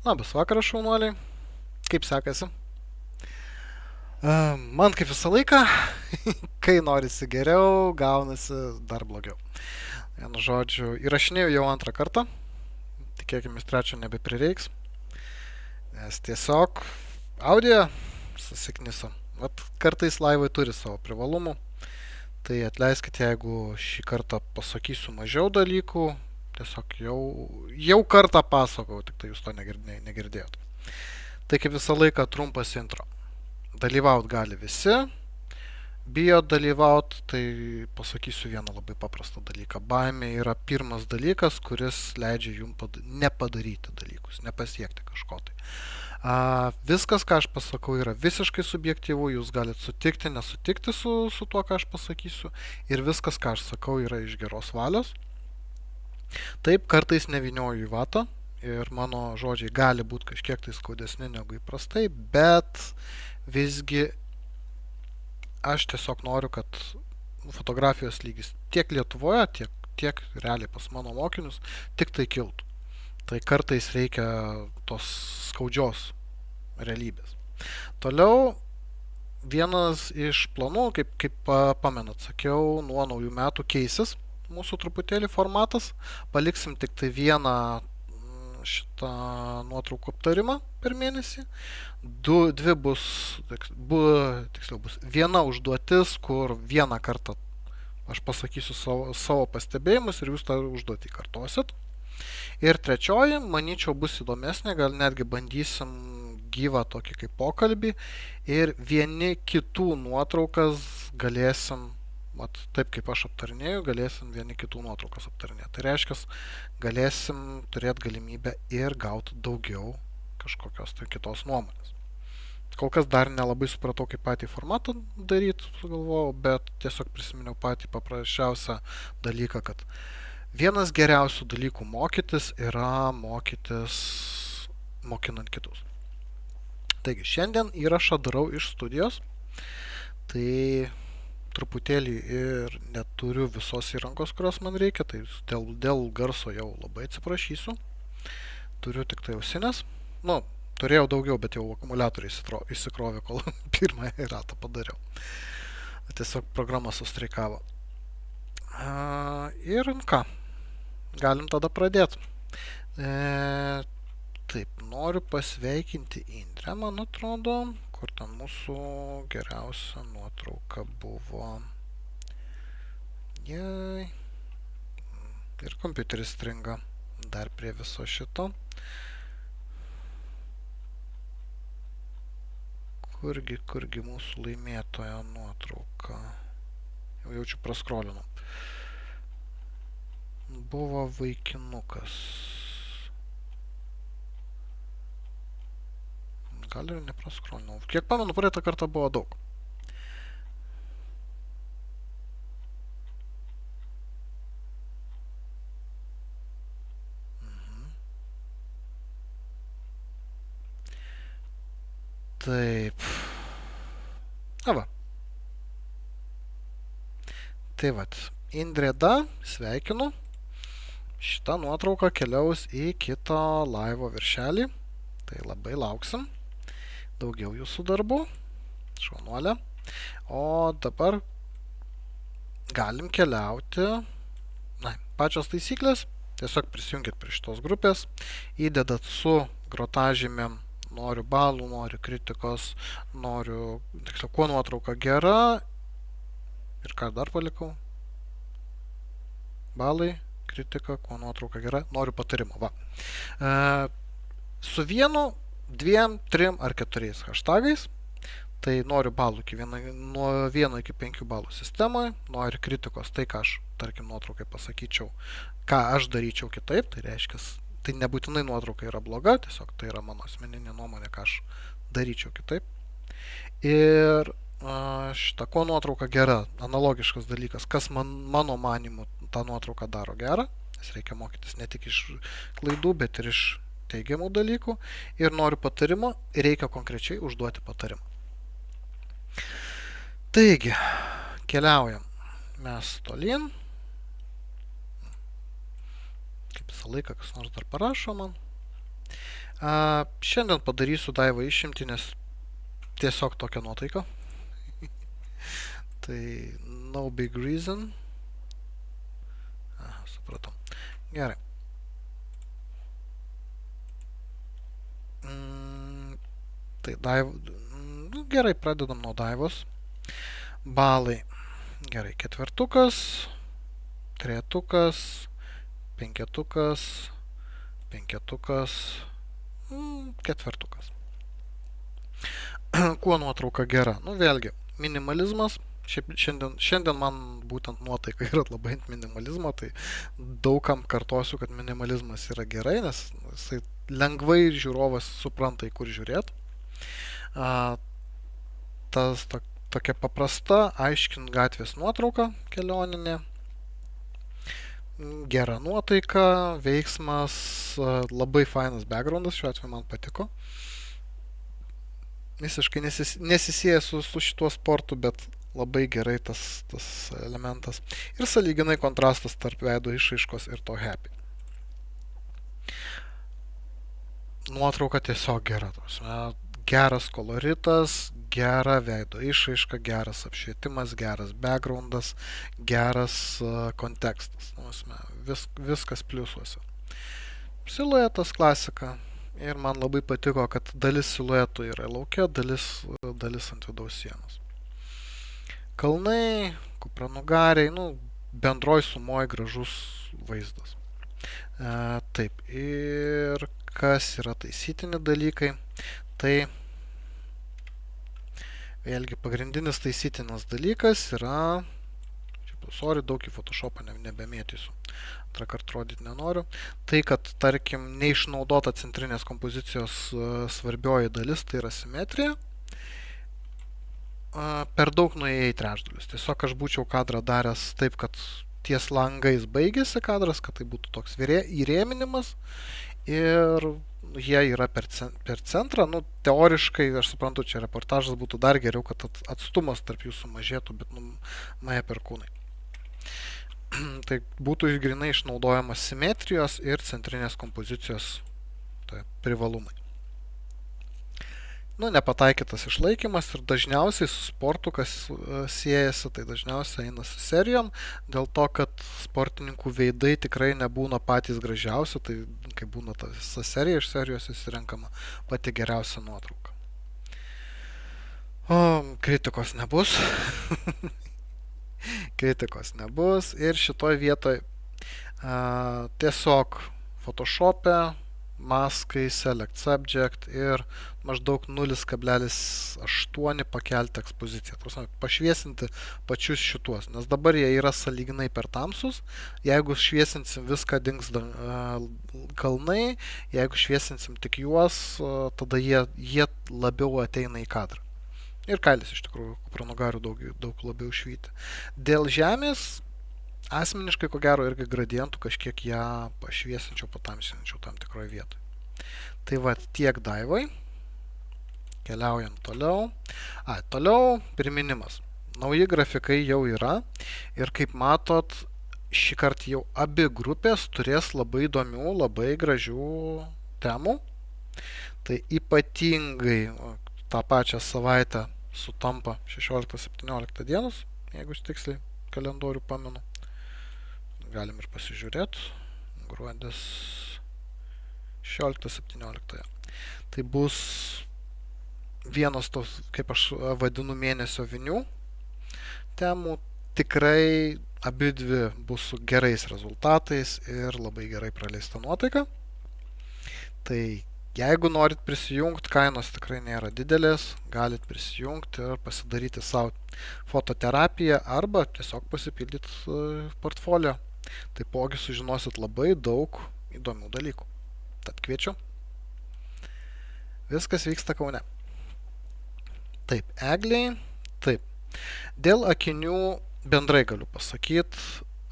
Labas vakaras, šaunuoliai. Kaip sekasi? Man kaip visą laiką, kai norisi geriau, gaunasi dar blogiau. Vienu žodžiu, įrašinėjau jau antrą kartą. Tikėkime, trečio nebeprireiks. Nes tiesiog audio susikniso. Vat kartais laivai turi savo privalumų. Tai atleiskit, jeigu šį kartą pasakysiu mažiau dalykų. Tiesiog jau kartą pasakau, tik tai jūs to negirdėjot. Tai kaip visą laiką trumpas intro. Dalyvaut gali visi, bijo dalyvaut, tai pasakysiu vieną labai paprastą dalyką. Baimė yra pirmas dalykas, kuris leidžia jums nepadaryti dalykus, nepasiekti kažko tai. Viskas, ką aš pasakau, yra visiškai subjektyvu, jūs galite sutikti, nesutikti su tuo, ką aš pasakysiu, ir viskas, ką aš sakau, yra iš geros valios. Taip, kartais nevinioju į vatą ir mano žodžiai gali būti kažkiek tai skaudesni negu įprastai, bet visgi aš tiesiog noriu, kad fotografijos lygis tiek Lietuvoje, tiek realiai pas mano mokinius tik tai kiltų. Tai kartais reikia tos skaudžios realybės. Toliau vienas iš planų, kaip pamenat, sakiau, nuo naujų metų keisis mūsų truputėlį formatas. Paliksim tik tai vieną šitą nuotraukų aptarimą per mėnesį. Dvi tiksliau bus viena užduotis, kur vieną kartą aš pasakysiu savo pastebėjimus ir jūs tą užduotį kartosit. Ir trečioji, manyčiau, bus įdomesnė, gal netgi bandysim gyvą tokį kaip pokalbį ir vieni kitų nuotraukas galėsim, taip kaip aš aptarinėjau, galėsim vieni kitų nuotraukas aptarinėti. Tai reiškia, galėsim turėti galimybę ir gauti daugiau kažkokios tai kitos nuomonės. Kol kas dar nelabai supratau, kaip patį formatą daryti, sugalvojau, bet tiesiog prisiminiau patį paprasčiausią dalyką, kad vienas geriausių dalykų mokytis yra mokytis mokinant kitus. Taigi, šiandien įrašą darau iš studijos, tai truputėlį ir neturiu visos įrangos, kurios man reikia, tai dėl garso jau labai atsiprašysiu. Turiu tik tai ausinės. Turėjau daugiau, bet jau akumuliatoriai įsikrovė, kol pirmąjį ratą padariau. Tiesiog programa sustreikavo. Ir ką, galim tada pradėti. Taip, noriu pasveikinti Indrę, man atrodo, kur ten mūsų geriausia nuotrauka buvo. Jei. Ir kompiuteris stringa dar prie viso šito. Kurgi mūsų laimėtojo nuotrauka. Jau jaučiu praskrolinau. Buvo vaikinukas. Gal ir nepraskrolinau. Kiek pamenu, praeitą kartą buvo daug. Taip. Va. Tai vat. Indrėda, sveikinu. Šita nuotrauka keliaus į kitą laivo viršelį. Tai labai lauksim. Daugiau jūsų darbų. Šaunuolė. O dabar galim keliauti. Pačios taisyklės. Tiesiog prisijungit prie šitos grupės. Įdedat su grotažymėm. Noriu balų, noriu kritikos, noriu, tiksliau, kuo nuotrauka gera. Ir ką dar palikau? Balai, kritika, kuo nuotrauka gera, noriu patarimo. Va. Su vienu, 2, 3 ar 4 hashtagais. Tai noriu balų nuo 1 iki 5 balų sistemoje. Noriu kritikos, tai ką aš, tarkim, nuotraukai pasakyčiau, ką aš daryčiau kitaip. Tai reiškia, tai nebūtinai nuotrauka yra bloga, tiesiog tai yra mano asmeninė nuomonė, ką aš daryčiau kitaip. Ir šitą, kuo nuotrauka gera, analogiškas dalykas, kas mano manimu tą nuotrauką daro gerą, nes reikia mokytis ne tik iš klaidų, bet ir iš teigiamų dalykų. Ir noriu patarimo, reikia konkrečiai užduoti patarimą. Taigi, keliaujam mes tolyn. Kaip visą laiką kas nors dar parašo man. Šiandien padarysiu Daivą išimtį, nes tiesiog tokia nuotaika. Tai no big reason. Supratau. Gerai. Tai gerai, pradedam nuo Daivos. Balai. Gerai, ketvertukas, trejetukas, penketukas, penketukas, ketvertukas. Kuo nuotrauka gera? Vėlgi, minimalizmas. Šiandien man būtent nuotaika yra labai ant minimalizmo, tai daugam kartosiu, kad minimalizmas yra gerai, nes jisai lengvai žiūrovas supranta, į kur žiūrėt. Tokia paprasta, aiškin gatvės nuotrauka kelioninė. Gera nuotaika, veiksmas, labai fainas backgroundas, šiuo atveju man patiko. Visiškai nesisieja su šituo sportu, bet labai gerai tas elementas. Ir sąlyginai kontrastas tarp veido išraiškos ir to happy. Nuotrauka tiesiog gera. Geras koloritas, gera veido išraiška, geras apšvietimas, geras backgroundas, geras kontekstas. Viskas pliusuose. Siluetas klasika. Ir man labai patiko, kad dalis siluetų yra laukia, dalis ant vidaus sienos. Kalnai, kupranugariai, bendroj sumoj gražus vaizdas. Taip, ir kas yra taisytini dalykai, tai vėlgi pagrindinis taisytinas dalykas yra, daug į Photoshopą nebemėtysiu, antrą kartą rodyti nenoriu, tai kad, tarkim, neišnaudota centrinės kompozicijos svarbioji dalis, tai yra simetrija, per daug nuėjai į trečdalius. Tiesiog aš būčiau kadrą daręs taip, kad ties langais baigėsi kadras, kad tai būtų toks įrėminimas ir jie yra per centrą. Teoriškai, aš suprantu, čia reportažas būtų dar geriau, kad atstumas tarp jų sumažėtų, bet maja per kūnai. Tai būtų grinai išnaudojamas simetrijos ir centrinės kompozicijos privalumai. Nepataikytas išlaikymas ir dažniausiai su sportu, kas siejasi, tai dažniausiai eina su serijom, dėl to, kad sportininkų veidai tikrai nebūna patys gražiausi, tai kai būna ta visa serija, iš serijos įsirenkama pati geriausia nuotrauka. Kritikos nebus. Kritikos nebus ir šitoj vietoj tiesiog Photoshop'e maskai, select subject ir maždaug 0,8 pakelti ekspoziciją. Pašviesinti pačius šituos, nes dabar jie yra sąlyginai per tamsus. Jeigu šviesinsim viską, dings kalnai, jeigu šviesinsim tik juos, tada jie labiau ateina į kadrą. Ir kailis iš tikrųjų kupranugarių daug labiau švyti. Dėl žemės, asmeniškai, ko gero, irgi gradientų kažkiek ją pašviesinčiau, patamsinčiau tam tikroje vietoje. Tai tiek Daivai. Keliaujam toliau. Toliau priminimas. Nauji grafikai jau yra. Ir kaip matot, šį kartą jau abi grupės turės labai įdomių, labai gražių temų. Tai ypatingai tą pačią savaitę sutampa 16-17 dienos, jeigu tiksliai kalendorių pamenu. Galim ir pasižiūrėti. Gruodis 16-17. Tai bus vienas tos, kaip aš vadinu, mėnesio vinių temų. Tikrai abidvi bus su gerais rezultatais ir labai gerai praleista nuotaika. Tai jeigu norit prisijungti, kainos tikrai nėra didelės, galit prisijungti ir pasidaryti savo fototerapiją arba tiesiog pasipildyti portfolio. Taipogi sužinosit labai daug įdomių dalykų. Tad kviečiu. Viskas vyksta Kaune. Taip, egliai. Taip. Dėl akinių bendrai galiu pasakyti,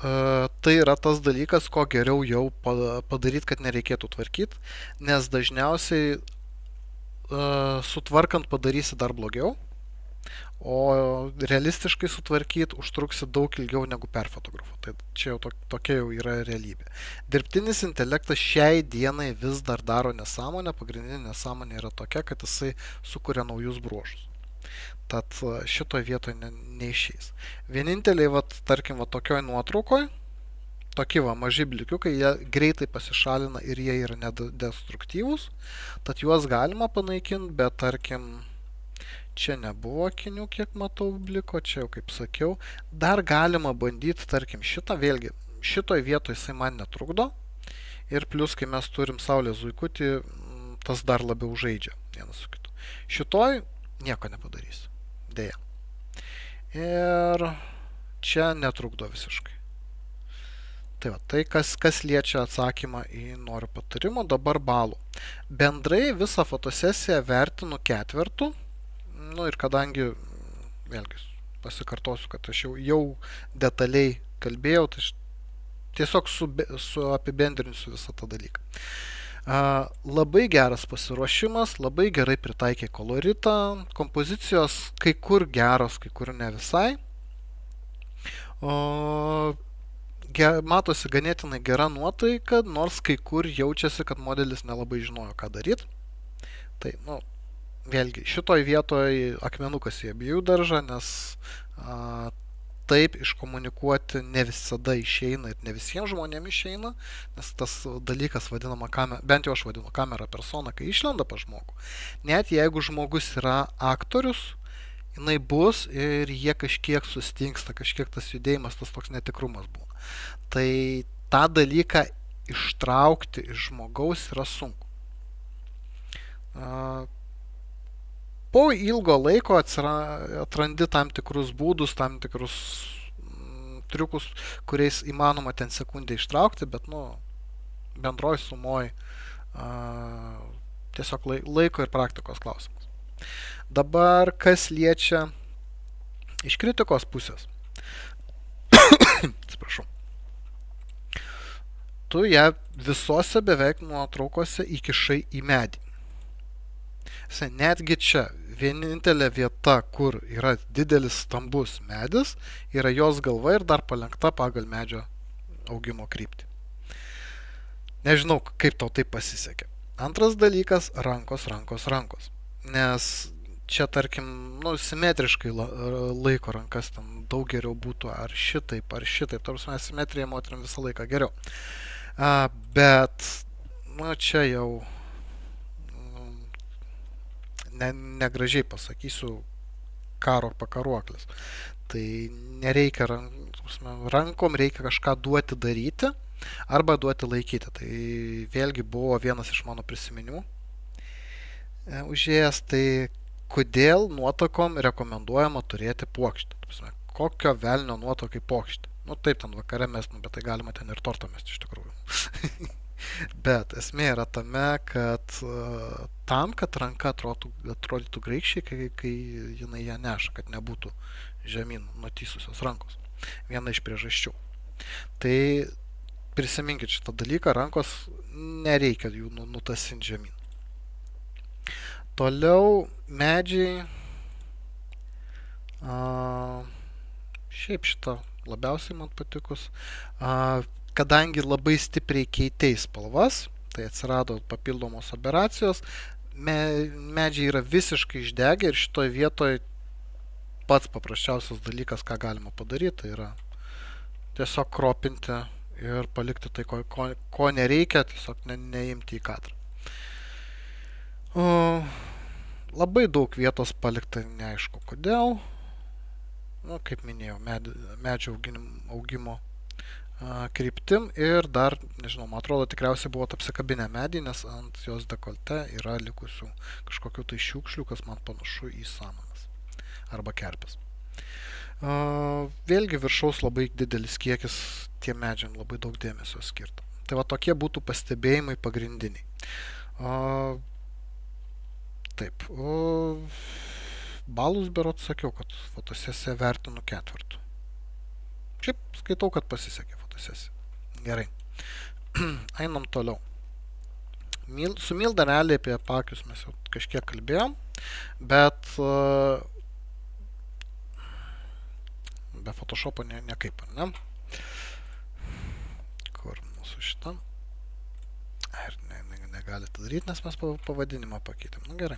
tai yra tas dalykas, ko geriau jau padaryti, kad nereikėtų tvarkyti, nes dažniausiai sutvarkant padarysi dar blogiau, o realistiškai sutvarkyti užtruksi daug ilgiau negu perfotografuoti. Tai čia jau tokia jau yra realybė. Dirbtinis intelektas šiai dienai vis dar daro nesąmonę, pagrindinė nesąmonė yra tokia, kad jisai sukuria naujus bruožus. Tad šitoje vietoje neišeis. Vieninteliai, tarkim, tokioj nuotraukoj, tokie maži blikiukai, jie greitai pasišalina ir jie yra nedestruktyvūs, tad juos galima panaikinti, bet tarkim, čia nebuvo akinių, kiek matau bliko, čia jau kaip sakiau, dar galima bandyti, tarkim, šitą, vėlgi, šitoj vietoje jisai man netrukdo, ir plus, kai mes turim saulės zuikutį, tas dar labiau žaidžia vienas su kitu. Šitoj nieko nepadarysiu, dėja. Ir čia netrukdo visiškai. Tai kas liečia atsakymą į noriu patarimo, dabar balų. Bendrai visą fotosesiją vertinu ketvertų, ir kadangi, vėlgi, pasikartosiu, kad aš jau detaliai kalbėjau, tai aš tiesiog apibendrinsiu visą tą dalyką. Labai geras pasiruošimas, labai gerai pritaikė koloritą, kompozicijos kai kur geros, kai kur ne visai. Matosi ganėtinai gera nuotaika, nors kai kur jaučiasi, kad modelis nelabai žinojo, ką daryti. Tai, vėlgi, šitoj vietoje akmenukas į abiejų daržą, nes taip iškomunikuoti ne visada išeina ir ne visiems žmonėms išeina, nes tas dalykas vadinama bent jau aš vadinu kamera persona, kai išlenda pas žmogų. Net jeigu žmogus yra aktorius, jinai bus ir jie kažkiek sustingsta, kažkiek tas judėjimas, tas toks netikrumas būna. Tai tą dalyką ištraukti iš žmogaus yra sunku. Po ilgo laiko atrandi tam tikrus būdus, tam tikrus triukus, kuriais įmanoma ten sekundę ištraukti, bet bendroj sumoj tiesiog laiko ir praktikos klausimas. Dabar kas liečia iš kritikos pusės. Atsiprašau. Tu ją visose beveik nuotraukose įkišai į medį. Netgi čia vienintelė vieta, kur yra didelis stambus medis, yra jos galva ir dar palenkta pagal medžio augimo kryptį. Nežinau, kaip tau tai pasisekė. Antras dalykas – rankos. Nes čia, tarkim, simetriškai laiko rankas ten daug geriau būtų ar šitaip. Tarsi simetrija moteriam visą laiką geriau. Bet, čia jau negražiai pasakysiu, karo pakaruoklis. Tai nereikia rankom, reikia kažką duoti daryti arba duoti laikyti. Tai vėlgi buvo vienas iš mano prisiminimų užėjęs, tai kodėl nuotakom rekomenduojama turėti puokštę. Kokio velnio nuotokai puokštė. Taip, ten vakare mest, bet tai galima ten ir tortą mest iš tikrųjų. Bet esmė yra tame, kad tam, kad ranka atrodytų graikščiai, kai jinai ją neša, kad nebūtų žemyn nutysusios rankos. Viena iš priežasčių. Tai prisiminkit šitą dalyką, rankos nereikia jų nutasinti žemyn. Toliau medžiai. Šiaip šitą labiausiai man patikus. Kadangi labai stipriai keitei spalvas, tai atsirado papildomos aberacijos, medžiai yra visiškai išdegę ir šitoje vietoje pats paprasčiausias dalykas, ką galima padaryti, tai yra tiesiog kropinti ir palikti tai, ko nereikia, tiesiog neimti į kadrą. Labai daug vietos palikta neaišku kodėl. Kaip minėjau, medžio augimo kryptim ir dar, nežinau, man atrodo, tikriausiai buvo apsikabinę medį, nes ant jos dekolte yra likusių kažkokių tai šiukšlių, kas man panašu į samanas arba kerpes. Vėlgi viršaus labai didelis kiekis, tie medžiam labai daug dėmesio skirta. Tai tokie būtų pastebėjimai pagrindiniai. Taip, balus berods sakiau, kad fotosesiją vertinu ketvertų. Šiaip skaitau, kad pasisekė fotosesija. Gerai. Einam toliau. Su Milda realiai apie pakius mes jau kažkiek kalbėjom, bet be Photoshopo nekaip, ar ne? Kur mūsų šitą? Ir negali tai daryti, nes mes pavadinimą pakeitėm. Nu gerai.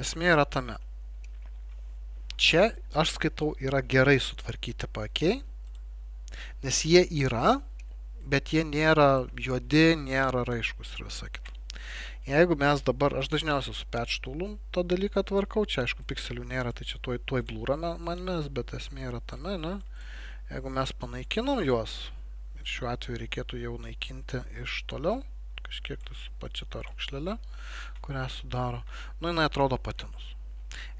Esmė yra tame. Čia, aš skaitau, yra gerai sutvarkyti paakiai, nes jie yra, bet jie nėra juodi, nėra raiškus ir visa kita. Jeigu mes dabar, aš dažniausiai su patch tool'u tą dalyką tvarkau, čia aišku pikselių nėra, tai čia tuoj blūrą man mes, bet esmė yra tame, ne? Jeigu mes panaikinam juos, ir šiuo atveju reikėtų jau naikinti iš toliau, kažkiek tai su pačia ta raukšlele, kurią sudaro, nu jinai atrodo patinus.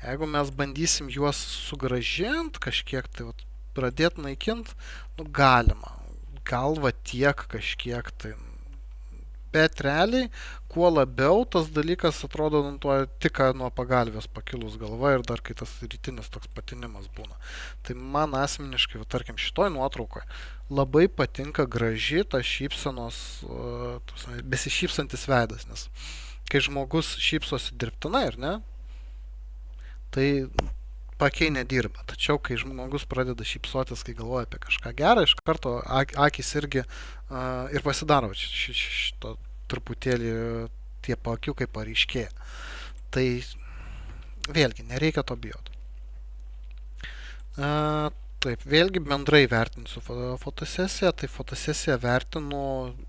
Jeigu mes bandysim juos sugrąžinti, kažkiek tai pradėti naikinti, nu galima, galva tiek kažkiek tai. Bet realiai, kuo labiau tas dalykas atrodo tik nuo pagalvės pakilus galva ir dar kai tas rytinis toks patinimas būna. Tai man asmeniškai, tarkim, šitoj nuotraukoje labai patinka graži ta šypsenos, besišypsantis veidas, nes kai žmogus šypsosi dirbtinai, ar ne, tai paakiai nedirba. Tačiau, kai žmogus pradeda šypsotis, kai galvoja apie kažką gerą, iš karto akys irgi ir pasidaro šito truputėlį tie paakiukai paryškėja. Tai vėlgi, nereikia to bijoti. Taip, vėlgi bendrai vertinsiu fotosesiją. Tai fotosesiją vertinu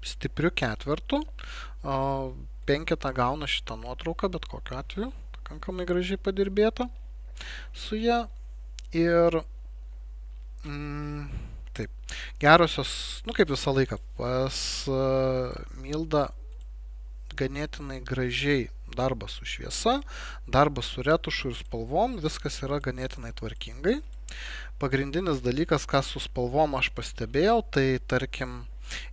stipriu ketvertu. 5 gauna šitą nuotrauką, bet kokiu atveju. Pakankamai gražiai padirbėta su ją. Ir taip, gerosios, nu kaip visą laiką, pas Mildą ganėtinai gražiai darbas su šviesa, darbas su retušu ir spalvom, viskas yra ganėtinai tvarkingai. Pagrindinis dalykas, ką su spalvom aš pastebėjau, tai tarkim,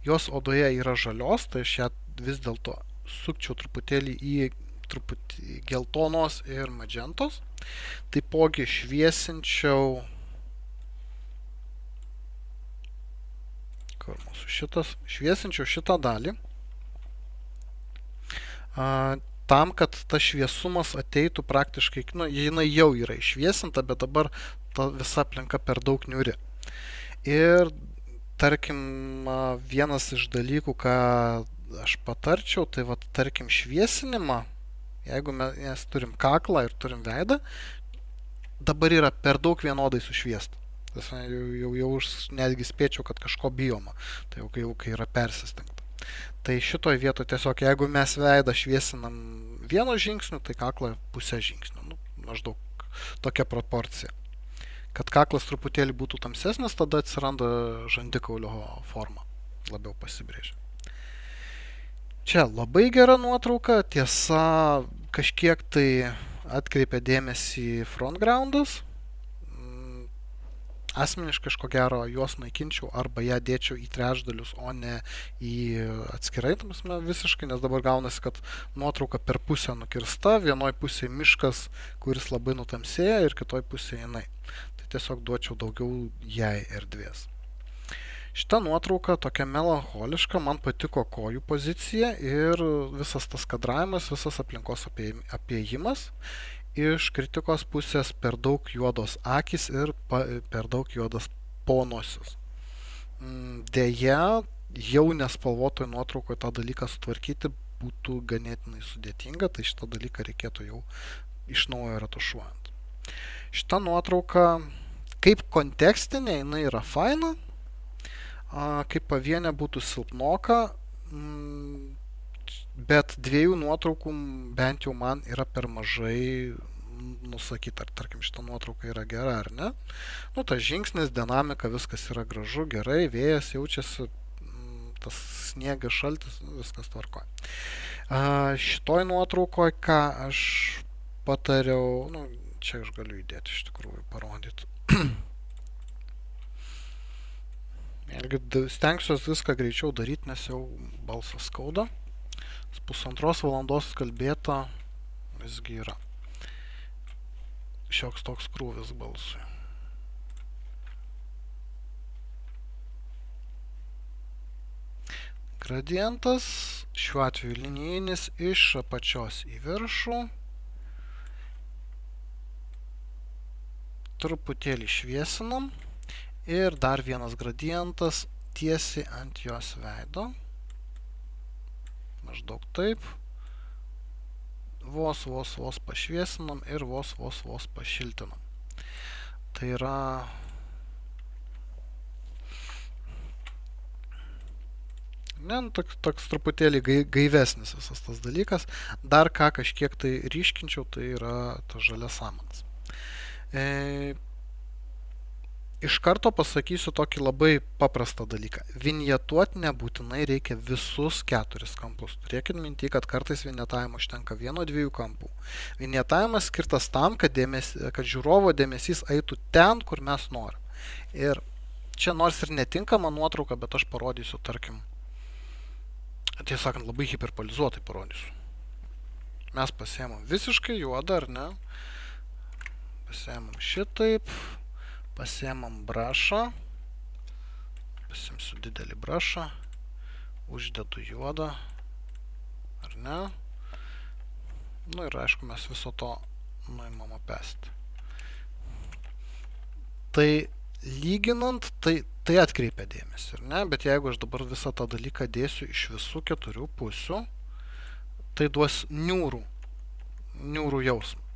jos odoje yra žalios, tai aš ją vis dėlto sukčiau truputėlį į geltonos ir magentos. Taipogi šviesinčiau, kur mūsų šitas, šviesinčiau šitą dalį, tam, kad tas šviesumas ateitų praktiškai, nu, jinai jau yra iššviesinta, bet dabar ta visa aplinka per daug niūri. Ir tarkim, vienas iš dalykų, ką aš patarčiau, tai tarkim šviesinimą, jeigu mes turim kaklą ir turim veidą, dabar yra per daug vienodai sušviesta. Jau netgi spėčiau, kad kažko bijoma, tai jau kai yra persistengta. Tai šitoj vietoje tiesiog, jeigu mes veidą šviesinam vieno žingsniu, tai kaklą pusę žingsnių. Nu, maždaug tokia proporcija. Kad kaklas truputėlį būtų tamsesnis, tada atsiranda žandikaulio forma. Labiau pasibrėžia. Čia labai gera nuotrauka, tiesa, kažkiek tai atkreipia dėmesį frontgroundas. Asmeniškai kažko gero juos naikinčiau arba ją dėčiau į trečdalius, o ne į atskirai, visiškai, nes dabar gaunasi, kad nuotrauka per pusę nukirsta, vienoj pusėje miškas, kuris labai nutamsėja ir kitoj pusėje jinai. Tai tiesiog duočiau daugiau jai erdvės. Šita nuotrauka tokia melancholiška, man patiko kojų pozicija ir visas tas kadravimas, visas aplinkos apėjimas. Iš kritikos pusės per daug juodos akys ir per daug juodas ponosis. Deja, jau nespalvotoje nuotraukoje tą dalyką sutvarkyti būtų ganėtinai sudėtinga, tai šitą dalyką reikėtų jau iš naujo retušuojant. Šita nuotrauka, kaip kontekstinė, jinai yra faina, kaip pavienė būtų silpnoka, bet dviejų nuotraukų bent jau man yra per mažai nusakyti, ar tarkim šita nuotrauka yra gera ar ne. Nu, tas žingsnis, dinamika, viskas yra gražu, gerai, vėjas jaučiasi, tas sniegas, šaltis, viskas tvarkoja. Šitoj nuotraukoje, ką aš patariau, nu, čia aš galiu įdėti iš tikrųjų, parodyti. Stengsiuosi viską greičiau daryti, nes jau balsas skauda. 1,5 valandos kalbėta visgi yra šioks toks krūvis balsui. gradientas, šiuo atveju linijinis, iš apačios į viršų. Truputėlį šviesinam. Ir dar vienas gradientas tiesiai ant jos veido. Maždaug taip. Vos pašviesinam ir vos pašiltinam. Tai yra toks truputėlį gaivesnis visas tas dalykas. Dar ką kažkiek tai ryškinčiau, tai yra ta žalia samanas. Iš karto pasakysiu tokį labai paprastą dalyką. Vinjetuoti nebūtinai reikia visus 4 kampus. Turėkit minty, kad kartais vinjetavimo užtenka 1-2 kampų. Vinjetavimas skirtas tam, kad žiūrovo dėmesys eitų ten, kur mes norim. Ir čia nors ir netinkama nuotrauka, bet aš parodysiu, tarkim, tiesą sakant, labai hiperbolizuotai parodysiu. Mes pasiėmam visiškai juodą, ar ne? Pasiėmam šitaip. Pasiėmam brašą, pasimsiu didelį brašą, uždedu juodą, ar ne? Nu ir aišku, mes viso to nuimam apesti. Tai lyginant, tai atkreipia dėmesį, ar ne? Bet jeigu aš dabar visą tą dalyką dėsiu iš visų 4 pusių, tai duos niūrų jausmą.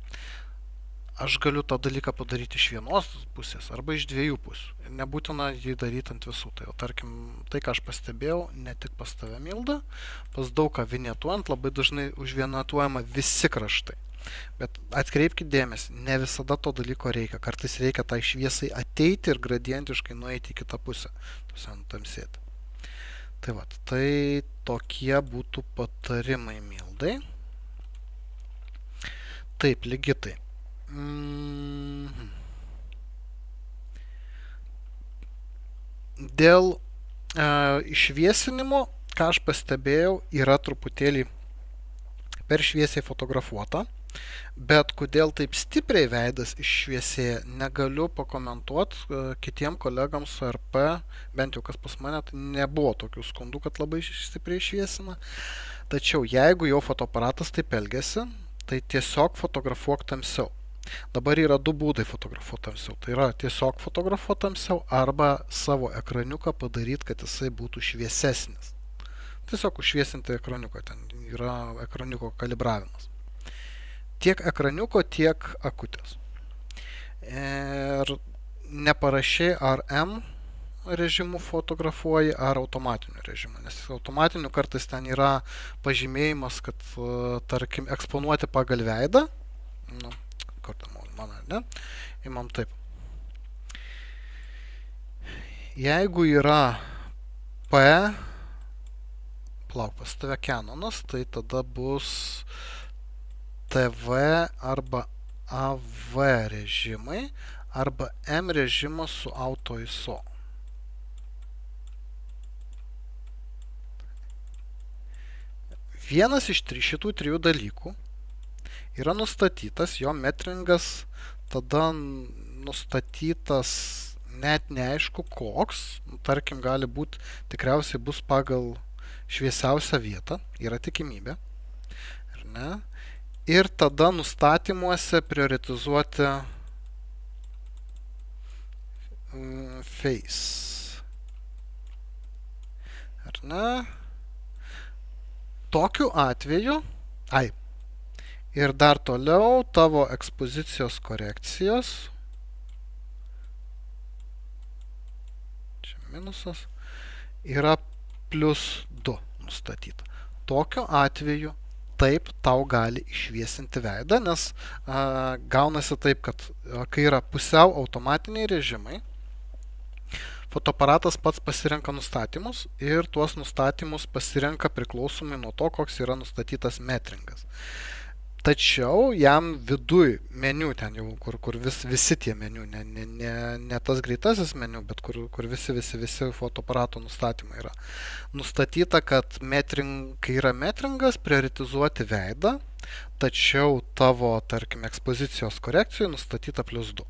Aš galiu tą dalyką padaryti iš vienos pusės arba iš 2 pusių. Ir nebūtina jį daryti ant visų. Tai, tarkim, tai, ką aš pastebėjau, ne tik pas tave, Milda, pas daug ką vinjetuojant, labai dažnai užvinjetuojama visi kraštai. Bet atkreipkite dėmesį, ne visada to dalyko reikia. Kartais reikia tai šviesai ateiti ir gradientiškai nueiti į kitą pusę. Tamsėti. Tai va, tai tokie būtų patarimai Mildai. Taip, lygiai taip. Dėl išviesinimo, ką aš pastebėjau, yra truputėlį per šviesiai fotografuota, bet kodėl taip stipriai veidas iššviesėja, negaliu pakomentuoti kitiem kolegams su RP, bent jau kas pas mane, tai nebuvo tokių skundų, kad labai stipriai išviesina. Tačiau jeigu jau fotoaparatas taip elgiasi, tai tiesiog fotografuok tamsiau. Dabar yra 2 būdai fotografuoti tamsiau. Tai yra tiesiog fotografuoti tamsiau arba savo ekraniuką padaryti, kad jisai būtų šviesesnis. Tiesiog užšviesinti ekraniuką. Ten yra ekraniuko kalibravimas. Tiek ekraniuko, tiek akutės. Ir neparašiai ar M režimu fotografuoji ar automatiniu režimu. Nes automatiniu kartais ten yra pažymėjimas, kad, tarkim, eksponuoti pagal veidą. Nu, kur ten mano, ne? Imam taip. Jeigu yra P, plauk, pas tave Canonas, tai tada bus TV arba AV režimai arba M režimas su auto ISO. Vienas iš šitų 3 dalykų yra nustatytas, jo metringas tada nustatytas net neaišku koks, tarkim gali būti, tikriausiai bus pagal šviesiausią vietą, yra tikimybė, ar ne? Ir tada nustatymuose prioritizuoti face, ar ne? Tokiu atveju, ir dar toliau tavo ekspozicijos korekcijos, čia minusas, yra +2 nustatyta. Tokiu atveju taip tau gali išviesinti veidą, nes gaunasi taip, kad kai yra pusiau automatiniai režimai, fotoaparatas pats pasirenka nustatymus ir tuos nustatymus pasirenka priklausomai nuo to, koks yra nustatytas metringas. Tačiau jam viduj meniu ten jau, kur visi tie meniu, ne tas greitasis meniu, bet kur visi fotoaparato nustatymai yra. Nustatyta, kad kai yra metringas, prioritizuoti veidą, tačiau tavo, tarkim, ekspozicijos korekcijai nustatyta +2.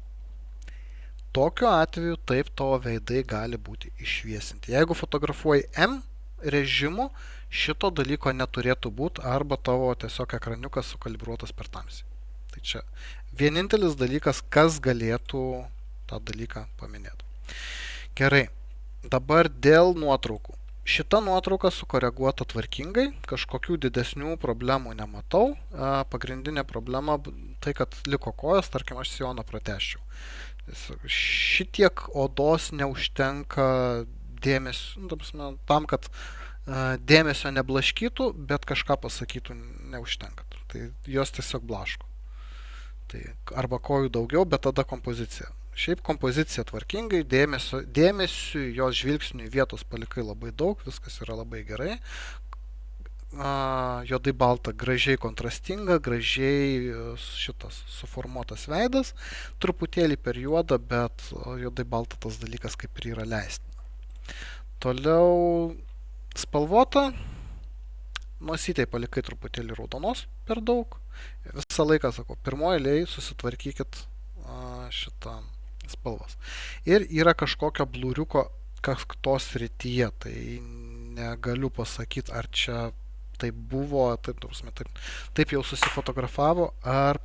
Tokiu atveju taip tavo veidai gali būti išviesinti. Jeigu fotografuoji M režimu šito dalyko neturėtų būti arba tavo tiesiog ekraniukas sukalibruotas per tamsiai. Tai čia vienintelis dalykas, kas galėtų tą dalyką paminėti. Gerai, dabar dėl nuotraukų. Šita nuotrauka sukoreguota tvarkingai, kažkokių didesnių problemų nematau. Pagrindinė problema tai, kad liko kojos, tarkim, aš sijoną pratęsčiau. Šitiek odos neužtenka dėmesio, tam, kad dėmesio neblaškytų, bet kažką pasakytų neužtenka. Tai jos tiesiog blaško. Tai arba kojų daugiau, bet tada kompozicija. Šiaip kompozicija tvarkingai, dėmesiu jos žvilgsniui vietos palikai labai daug, viskas yra labai gerai. Juodai balta, gražiai kontrastinga, gražiai šitas suformuotas veidas, truputėlį per juodą, bet juodai balta tas dalykas kaip ir yra leistina. Toliau spalvota, nosytėj palikai truputėlį raudonos per daug. Visą laiką sakau, pirmoje eilėje susitvarkykit šitą spalvas. Ir yra kažkokio blūriuko kaktos srityje, tai negaliu pasakyti, ar čia taip buvo, taip jau susifotografavo, ar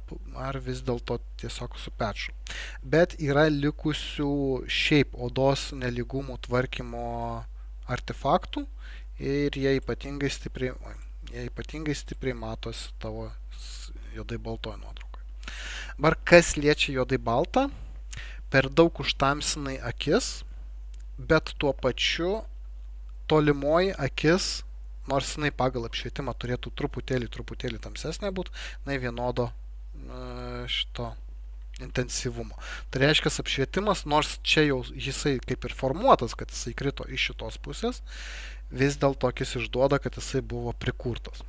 vis dėlto tiesiog su peču. Bet yra likusių šiaip odos nelygumų tvarkymo artefaktų ir jie ypatingai stipriai matosi tavo juodai baltoje nuotraukoje. Dabar kas liečia juodai baltą, per daug užtamsinai akis, bet tuo pačiu tolimoji akis, nors jinai pagal apšvietimą turėtų truputėlį tamsesnė būti, jinai vienodo šito intensyvumo. Tai reiškia apšvietimas, nors čia jau jisai kaip ir formuotas, kad jisai krito iš šitos pusės, vis dėlto akis išduoda, kad jisai buvo prikurtas.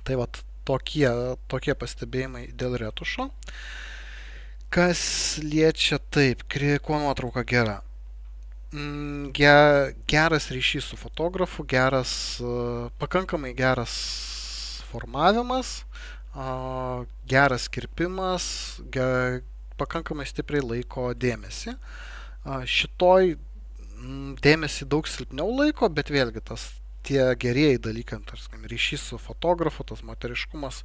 Tai vat tokie pastebėjimai dėl retušo. Kas liečia taip, kuo nuotrauka gera? Geras ryšys su fotografu, pakankamai geras formavimas, geras kirpimas, pakankamai stipriai laiko dėmesį. Šitoj dėmesį daug silpniau laiko, bet vėlgi tie gerieji dalykai, ryšys su fotografu, tas moteriškumas,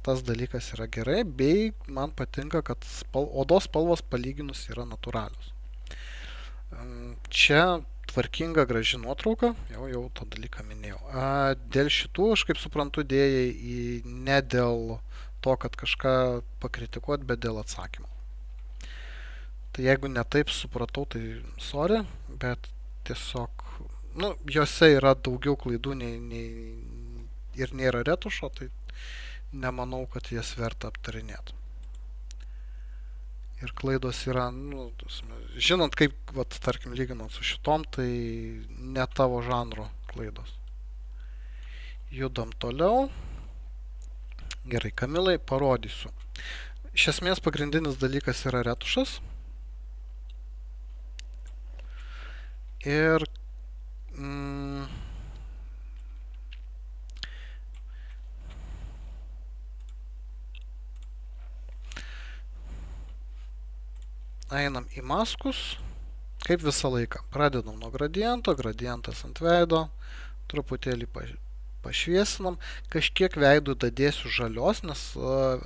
tas dalykas yra gerai, bei man patinka, kad odos spalvos palyginus yra natūralios. Čia tvarkinga, graži nuotrauka, jau tą dalyką minėjau. Dėl šitų, aš kaip suprantu, dėjai ne dėl to, kad kažką pakritikuot, bet dėl atsakymo. Tai jeigu ne taip supratau, tai sorry, bet tiesiog, jose yra daugiau klaidų ir nėra retušo, tai nemanau, kad jas verta aptarinėti. Ir klaidos yra, žinant kaip, tarkim, lyginant su šitom, tai ne tavo žanro klaidos. Judam toliau. Gerai, Kamilai, parodysiu. Iš esmės pagrindinis dalykas yra retušas. Ir einam į maskus, kaip visą laiką. Pradedam nuo gradiento, gradientas ant veido, truputėlį pašviesinam, kažkiek veidų dadėsiu žalios, nes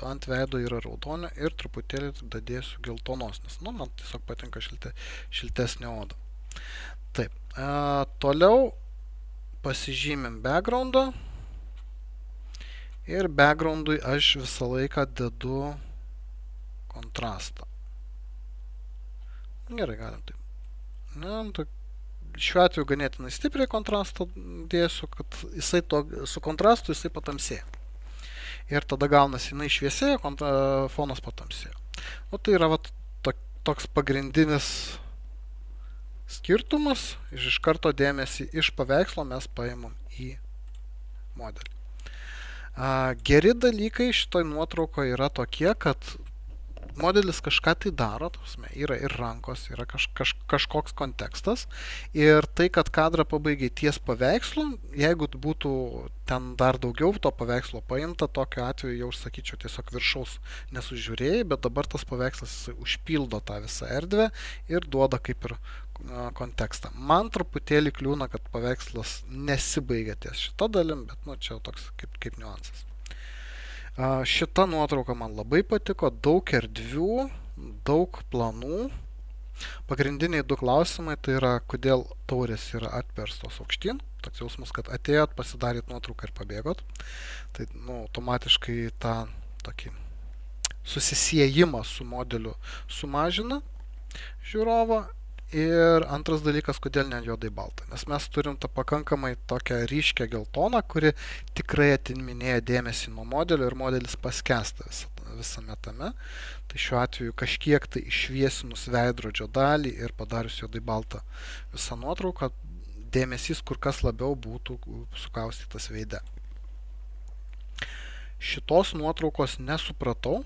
ant veido yra raudonio, ir truputėlį dadėsiu geltonos, nes man tiesiog patinka šiltesnė oda. Taip, toliau pasižymim backgroundą ir backgroundui aš visą laiką dedu kontrastą. Gerai, galim taip. Šiuo atveju ganėtinai stipriai kontrastą dėsiu, kad su kontrastu jisai patamsėja. Ir tada gaunasi jinai šviesėja, fonas patamsėja. Tai yra toks pagrindinis skirtumas. Iš karto dėmesį iš paveikslo mes paimam į modelį. Geri dalykai šitoj nuotraukoje yra tokie, kad modelis kažką tai daro, yra ir rankos, yra kažkoks kontekstas ir tai, kad kadrą pabaigiai ties paveikslu, jeigu būtų ten dar daugiau to paveikslo paimta, tokiu atveju jau sakyčiau tiesiog viršaus nesužiūrėjai, bet dabar tas paveikslas užpildo tą visą erdvę ir duoda kaip ir kontekstą. Man truputėlį kliūna, kad paveikslas nesibaigia ties šita dalim, bet čia jau toks kaip niuansas. Šita nuotrauka man labai patiko, daug erdvių, daug planų. Pagrindiniai du klausimai tai yra, kodėl taurės yra atverstos aukštyn. Toks jausmas, kad atėjot, pasidarėt nuotrauką ir pabėgot. Tai automatiškai tą tokį susisiejimą su modeliu sumažina žiūrovą. Ir antras dalykas, kodėl ne juodai balta. Nes mes turim tą pakankamai tokią ryškę geltoną, kuri tikrai atiminėja dėmesį nuo modelio ir modelis paskęsta visame tame. Tai šiuo atveju kažkiek tai išviesinus veidrodžio dalį ir padarius juodai baltą visą nuotrauką, dėmesys kur kas labiau būtų sukaustytas veide. Šitos nuotraukos nesupratau.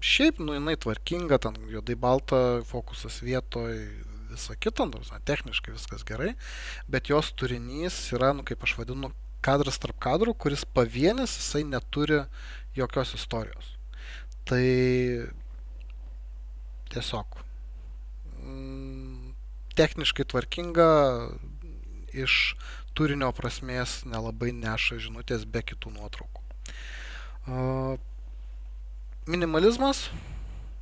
Šiaip, jinai tvarkinga, ten juodai balta, fokusas vietoj, visa kita, techniškai viskas gerai, bet jos turinys yra, kaip aš vadinu, kadras tarp kadrų, kuris pavienis, jisai neturi jokios istorijos. Tai tiesiog techniškai tvarkinga, iš turinio prasmės nelabai neša žinutės be kitų nuotraukų. Minimalizmas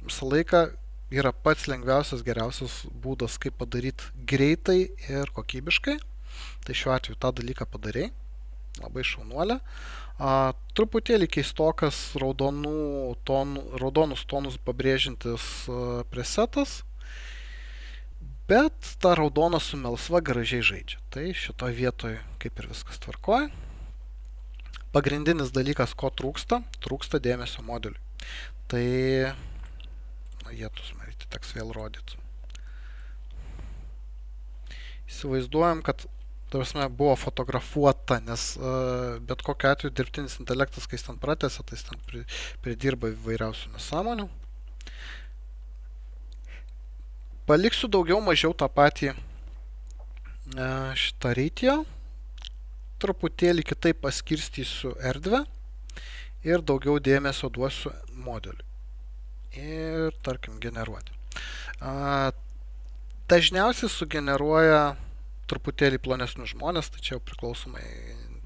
visą laiką yra pats lengviausias, geriausias būdas, kaip padaryti greitai ir kokybiškai. Tai šiuo atveju tą dalyką padarei. Labai šaunuolė. Truputėlį keistokas raudonus tonus pabrėžintis presetas, bet ta raudona su melsva gražiai žaidžia. Tai šitoje vietoje kaip ir viskas tvarkoja. Pagrindinis dalykas, ko trūksta dėmesio modeliui. Tai, jėtus, matyti, teks vėl rodyti. Įsivaizduojam, kad buvo fotografuota, nes bet kokiu atveju dirbtinis intelektas, kai jis ten pratęsia, tai jis ten pridirba įvairiausių nesąmonių. Paliksiu daugiau mažiau tą patį šitą reitio. Truputėlį kitaip paskirstysiu erdvę ir daugiau dėmesio duosiu modeliui. Ir, tarkim, generuoti. Dažniausiai sugeneruoja truputėlį plonesnius žmonės, tai čia jau priklausomai,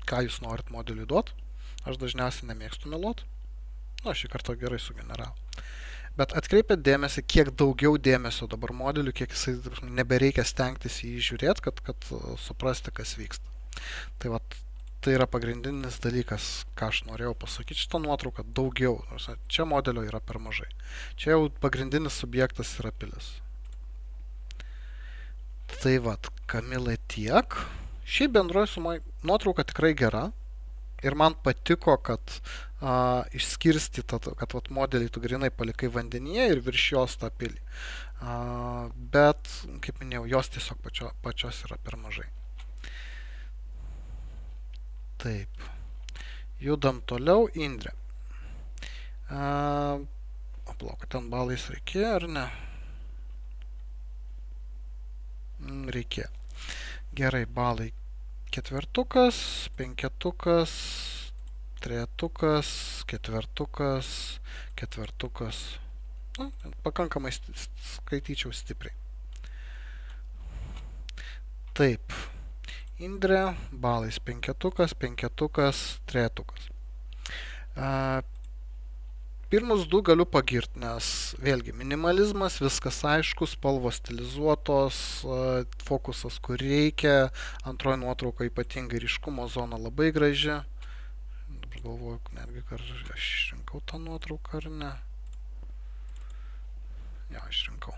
ką jūs norit modeliui duoti. Aš dažniausiai nemėgstu meluoti. Šį kartą gerai sugeneravo. Bet atkreipiat dėmesį, kiek daugiau dėmesio dabar modeliui, kiek jisai nebereikia stengtis į jį žiūrėti, kad suprasti, kas vyksta. Tai yra pagrindinis dalykas, ką aš norėjau pasakyti šitą nuotrauką, daugiau. Čia modelio yra per mažai. Čia jau pagrindinis subjektas yra pilis. Tai Kamilai tiek. Šiaip bendroji sumai nuotrauka tikrai gera. Ir man patiko, kad išskirstyta, kad modelį tu grinai palikai vandenyje ir virš jos tą pilį. Bet, kaip minėjau, jos tiesiog pačios yra per mažai. Taip. Judam toliau. Indrė. Palauk, ten balais reikėjo, ar ne? Reikėjo. Gerai, balai. 4, 5, 3, 4, 4. Pakankamai skaityčiau stipriai. Taip. Indrė, balais 5, 5, 3. Pirmus 2 galiu pagirti, nes vėlgi minimalizmas, viskas aišku, spalvos stilizuotos, fokusas kur reikia, antroji nuotrauka ypatingai ryškumo zona labai graži. Dabar galvoju, netgi ar aš išrinkau tą nuotrauką ar ne. Jo, išrinkau.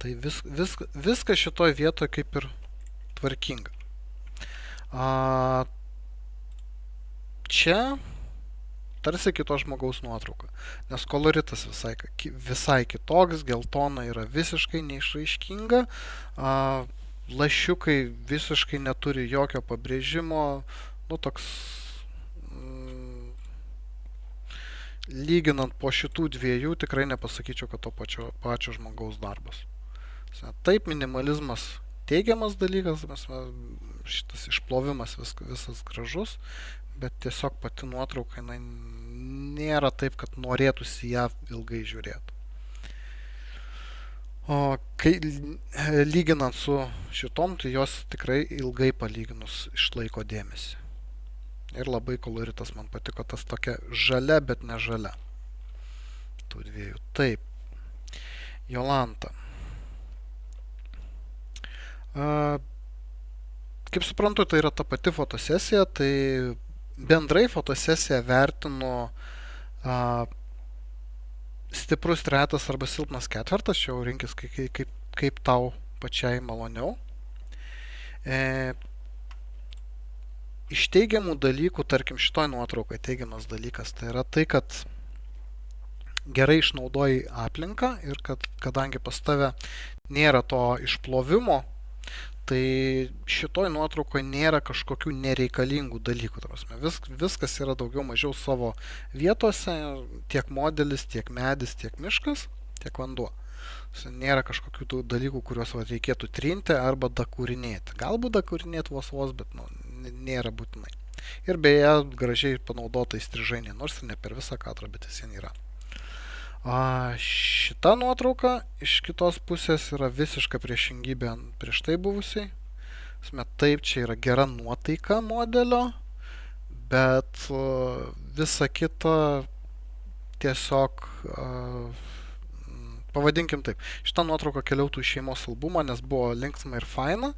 Tai viskas šitoje vietoje kaip ir tvarkinga. Čia tarsi kito žmogaus nuotrauka, nes koloritas visai kitoks, geltona yra visiškai neišraiškinga, lašiukai visiškai neturi jokio pabrėžimo, toks lyginant po šitų dviejų, tikrai nepasakyčiau, kad to pačio žmogaus darbas. Taip, minimalizmas teigiamas dalykas, šitas išplovimas visas gražus, bet tiesiog pati nuotrauka nėra taip, kad norėtųsi ją ilgai žiūrėti. O kai lyginant su šitom, tai jos tikrai ilgai palyginus išlaiko dėmesį. Ir labai koloritas man patiko, tas tokia žalia, bet ne žalia. Tų dviejų. Taip. Jolanta. Kaip suprantu, tai yra ta pati fotosesija, tai bendrai fotosesiją vertinu stiprus trejetas arba silpnas ketvertas, čia jau rinkis kaip tau pačiai maloniau. Iš teigiamų dalykų, tarkim šitoj nuotraukai teigiamas dalykas, tai yra tai, kad gerai išnaudoji aplinką ir kad kadangi pas tave nėra to išplovimo, tai šitoj nuotraukoje nėra kažkokių nereikalingų dalykų. Viskas yra daugiau mažiau savo vietose, tiek modelis, tiek medis, tiek miškas, tiek vanduo. Nėra kažkokių dalykų, kuriuos reikėtų trinti arba dakūrinėti. Galbūt dakūrinėti vos, bet nėra būtinai. Ir beje, gražiai panaudota įstrižainė, nors ir ne per visą kadrą, bet vis vien yra. Šita nuotrauka iš kitos pusės yra visiška priešingybė prieš tai buvusiai. Taip, čia yra gera nuotaika modelio, bet visa kita tiesiog, pavadinkim taip, šita nuotrauka keliautų į šeimos albumą, nes buvo linksma ir faina.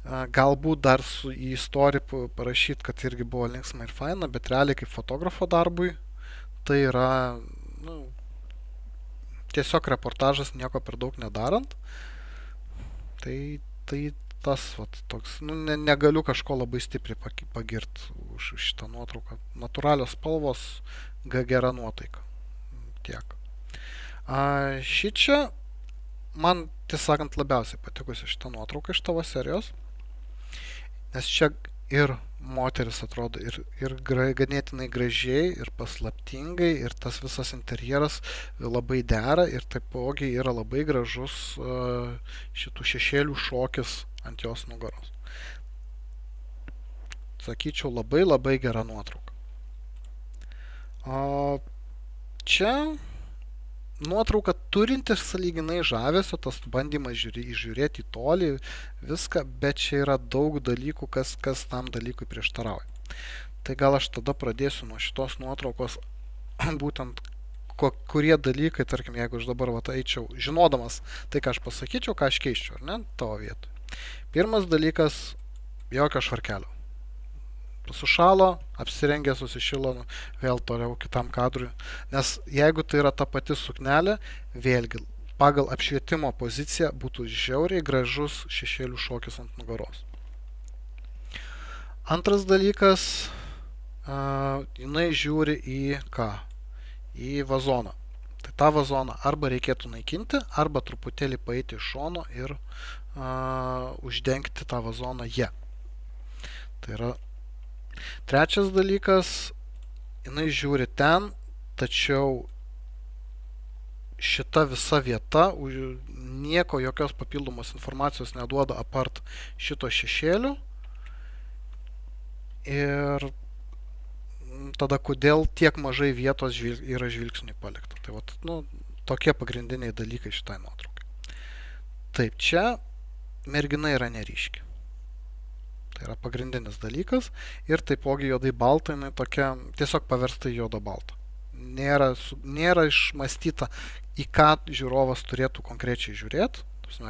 Galbūt dar į istoriją parašyti, kad irgi buvo linksma ir faina, bet realiai kaip fotografo darbui tai yra tiesiog reportažas nieko per daug nedarant. Tai tas toks, negaliu kažko labai stipriai pagirti už šitą nuotrauką. Natūralios spalvos, gera nuotaika. Tiek. Šičia man, tiesą sakant, labiausiai patikusi šitą nuotrauką iš tavo serijos, nes čia ir moteris atrodo ir ganėtinai gražiai, ir paslaptingai, ir tas visas interjeras labai dera, ir taipogi yra labai gražus šitų šešėlių šokis ant jos nugaros. Sakyčiau, labai labai gera nuotrauka. Čia nuotrauka turintis sąlyginai žavesio, tas bandymas žiūrėti į tolį, viską, bet čia yra daug dalykų, kas tam dalykui prieštarauja. Tai gal aš tada pradėsiu nuo šitos nuotraukos, būtent kurie dalykai, tarkim, jeigu aš dabar eičiau, žinodamas tai, ką aš pasakyčiau, ką aš keiščiau, ar ne, tavo vietoj. Pirmas dalykas, jokio švarkelio. Sušalo, apsirengė, susišilo, vėl toliau kitam kadrui. Nes jeigu tai yra ta pati suknelė, vėlgi, pagal apšvietimo poziciją būtų žiauriai gražus šešėlių šokis ant nugaros. Antras dalykas, jinai žiūri į ką? Į vazoną. Tai tą vazoną arba reikėtų naikinti, arba truputėlį paeiti iš šono ir uždengti tą vazoną jie. Tai yra trečias dalykas, jinai žiūri ten, tačiau šita visa vieta nieko, jokios papildomos informacijos neduoda apart šito šešėlių. Ir tada kodėl tiek mažai vietos yra žvilgsniui palikta. Tai tokie pagrindiniai dalykai šitai nuotraukai. Taip, čia mergina yra neryški. Tai yra pagrindinis dalykas ir taipogi juodai balta, jinai tokia tiesiog paversta į juodą baltą. Nėra išmąstyta, į ką žiūrovas turėtų konkrečiai žiūrėti,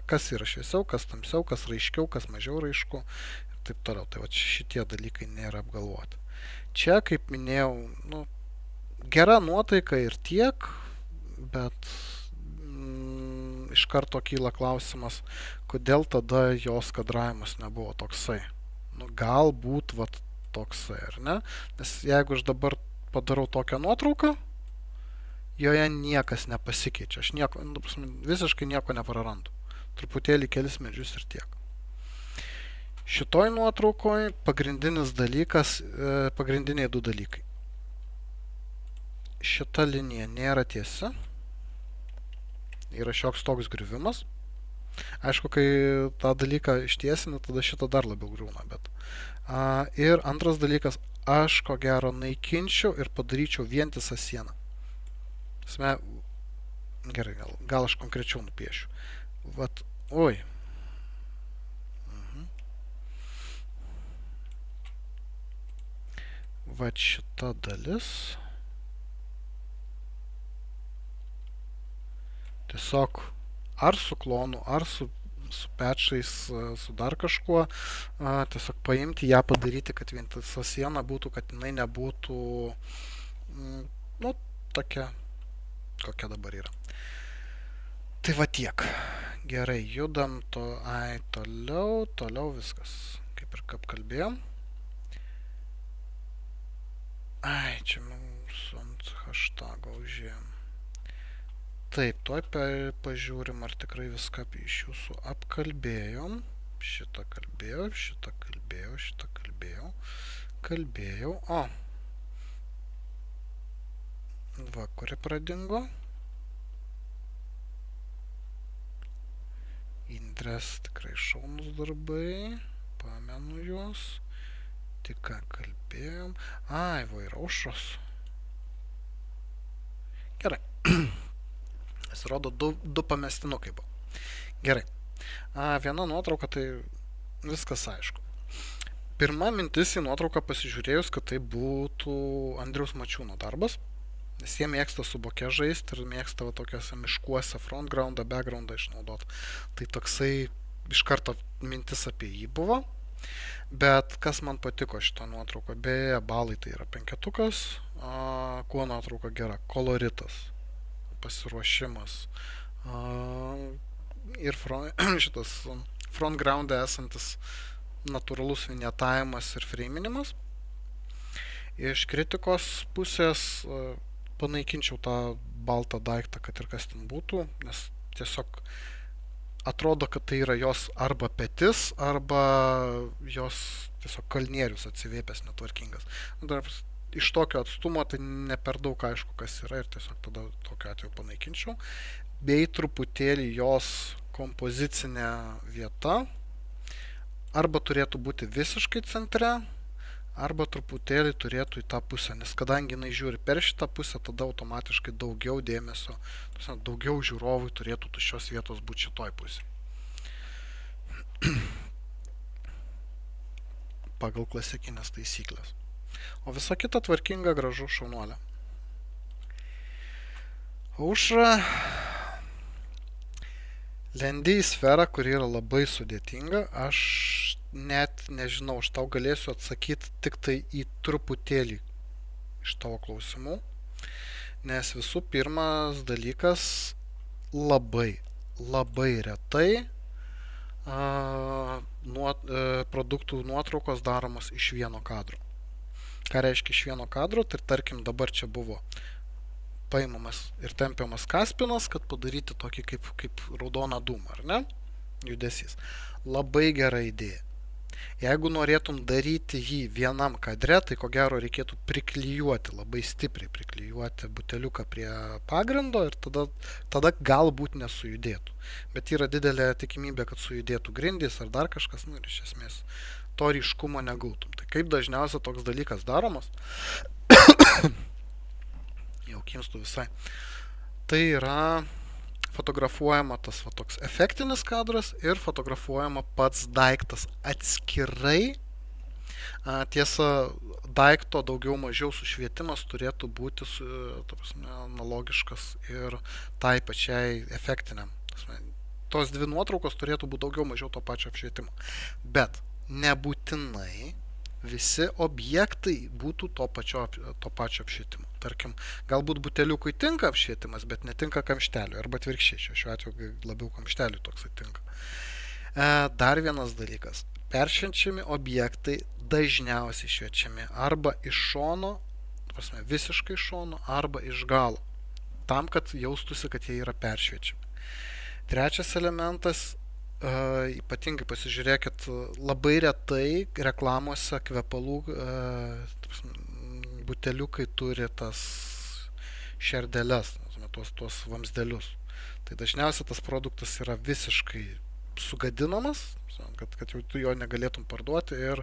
kas yra šviesiau, kas tamsiau, kas raiškiau, kas mažiau raišku ir taip toliau. Tai šitie dalykai nėra apgalvoti. Čia, kaip minėjau, gera nuotaika ir tiek, bet iš karto kyla klausimas, kodėl tada jos kadravimas nebuvo toksai. Galbūt toksai, ar ne? Nes jeigu aš dabar padarau tokią nuotrauką, joje niekas nepasikeičia. Aš visiškai nieko neprarandu. Truputėlį kelis medžius ir tiek. Šitoj nuotraukoje pagrindiniai du dalykai. šita linija nėra tiesi. Yra šioks toks griuvimas. Aišku, kai tą dalyką ištiesini, tada šitą dar labiau griūna. Bet. Ir antras dalykas, aš ko gero naikinčiau ir padaryčiau vientisą sieną. Gerai, gal aš konkrečiau nupiešiu. Vat, oi. Vat šita dalis. Tiesiog ar su klonu, ar su patchais, su dar kažkuo, tiesiog paimti ją padaryti, kad vientisa siena būtų, kad jinai nebūtų, nu, tokia, kokia dabar yra. Tai va tiek. Gerai, judam toliau viskas, kaip ir apkalbėjom. Čia mūsų ant hashtago užėjom. Taip, tuoj pažiūrim, ar tikrai viską iš jūsų apkalbėjom. Šitą kalbėjau. O. Va, kuri pradingo? Indrės tikrai šaunus darbai. Pamenu juos. Tik ką kalbėjom. Va ir aušros. Gerai. Pasirodo, du pamestinukai buvo. Gerai. Viena nuotrauka, tai viskas aišku. Pirma mintis į nuotrauką pasižiūrėjus, kad tai būtų Andriaus Mačiūno darbas, nes jie mėgsta su bokeh žaisti ir mėgsta va tokiuose miškuose frontgroundą, backgroundą išnaudoti. Tai toksai iš karto mintis apie jį buvo. Bet kas man patiko šitą nuotrauką? Beje, balai tai yra 5. Kuo nuotrauka gera? Koloritas. Pasiruošimas ir šitas frontground'e esantis natūralus vinjetavimas ir freiminimas. Iš kritikos pusės panaikinčiau tą baltą daiktą, kad ir kas ten būtų, nes tiesiog atrodo, kad tai yra jos arba petis, arba jos tiesiog kalnierius atsivėpęs netvarkingas. Dar iš tokio atstumo tai ne per daug aišku, kas yra ir tiesiog tada tokiu atveju panaikinčiau. Bei truputėlį jos kompozicinė vieta arba turėtų būti visiškai centre, arba truputėlį turėtų į tą pusę, nes kadangi jinai žiūri per šitą pusę, tada automatiškai daugiau dėmesio, daugiau žiūrovui turėtų tuščios vietos būti šitoj pusėje. Pagal klasikinės taisyklės. O visa kita tvarkinga, gražu, šaunuolė. Aušra lendi į sferą, kuri yra labai sudėtinga. Aš net nežinau, aš tau galėsiu atsakyti tik tai į truputėlį iš tavo klausimų. Nes visų pirmas dalykas, labai retai produktų nuotraukos daromos iš vieno kadro. Ką reiškia iš vieno kadro? Tai tarkim dabar čia buvo paimamas ir tempiamas kaspinas, kad padaryti tokį kaip raudoną dūmą, ar ne? Judesys. Labai gera idėja. Jeigu norėtum daryti jį vienam kadre, tai ko gero reikėtų priklijuoti, labai stipriai priklijuoti buteliuką prie pagrindo ir tada galbūt nesujudėtų. Bet yra didelė tikimybė, kad sujudėtų grindys ar dar kažkas, ir iš esmės to ryškumo negautum. Tai kaip dažniausiai toks dalykas daromas, jau kimstu visai, tai yra fotografuojama tas va toks efektinis kadras ir fotografuojama pats daiktas atskirai. Tiesa, daikto daugiau mažiau sušvietimas turėtų būti analogiškas ir tai pačiai efektiniam. Tos dvi nuotraukos turėtų būti daugiau mažiau to pačio apšvietimo. Bet nebūtinai visi objektai būtų to pačio apšvietimo. Tarkim, galbūt buteliukui tinka apšvietimas, bet netinka kamšteliui, arba atvirkščiai, šiuo atveju labiau kamšteliui toksai tinka. Dar vienas dalykas. Peršvenčiami objektai dažniausiai šviečiami arba iš šono, visiškai iš šono, arba iš galo, tam, kad jaustųsi, kad jie yra peršviečiami. Trečias elementas, ypatingai pasižiūrėkit, labai retai reklamose kvepalų buteliukai turi tas šerdeles, tuos vamzdelius. Tai dažniausiai tas produktas yra visiškai sugadinamas, kad jau tu jo negalėtum parduoti ir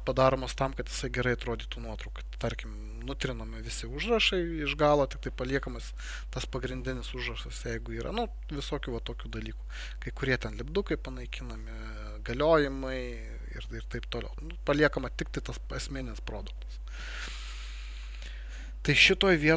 padaromas tam, kad jisai gerai atrodytų nuotraukai. Tarkim, nutrinami visi užrašai iš galo, tik tai paliekamas tas pagrindinis užrašas, jeigu yra, visokių va tokių dalykų. Kai kurie ten lipdukai panaikinami, galiojimai ir taip toliau. Paliekama tik tai tas esminis produktas. Tai šitoj vietoj